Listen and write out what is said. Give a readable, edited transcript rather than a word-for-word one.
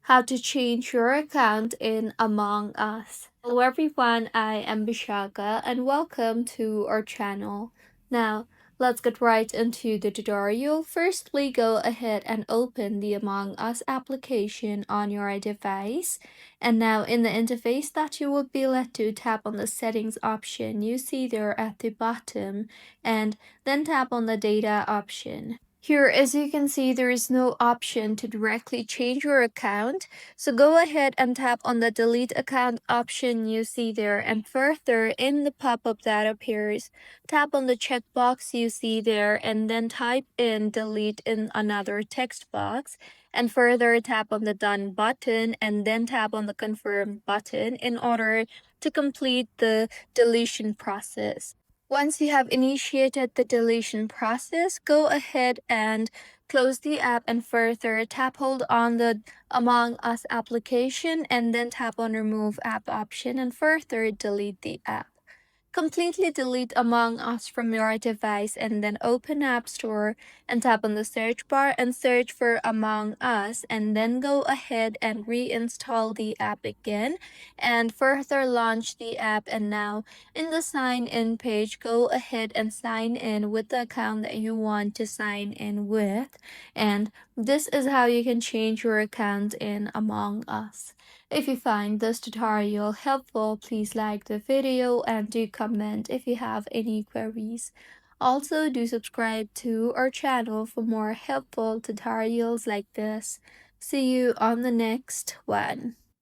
how to change your account in Among Us. Hello everyone, I am Bishaka and welcome to our channel. Now, let's get right into the tutorial. Firstly, go ahead and open the Among Us application on your device. And now in the interface that you will be led to, tap on the settings option you see there at the bottom and then tap on the data option. Here, as you can see, there is no option to directly change your account. So go ahead and tap on the delete account option you see there. And further, in the pop-up that appears, tap on the checkbox you see there and then type in delete in another text box. And further, tap on the done button and then tap on the confirm button in order to complete the deletion process. Once you have initiated the deletion process, go ahead and close the app and further tap hold on the Among Us application and then tap on remove app option and further delete the app. Completely delete Among Us from your device and then open App Store and tap on the search bar and search for Among Us and then go ahead and reinstall the app again and further launch the app. And now in the sign in page, go ahead and sign in with the account that you want to sign in with. And this is how you can change your account in Among Us. If you find this tutorial helpful, please like the video and do comment if you have any queries. Also, do subscribe to our channel for more helpful tutorials like this. See you on the next one.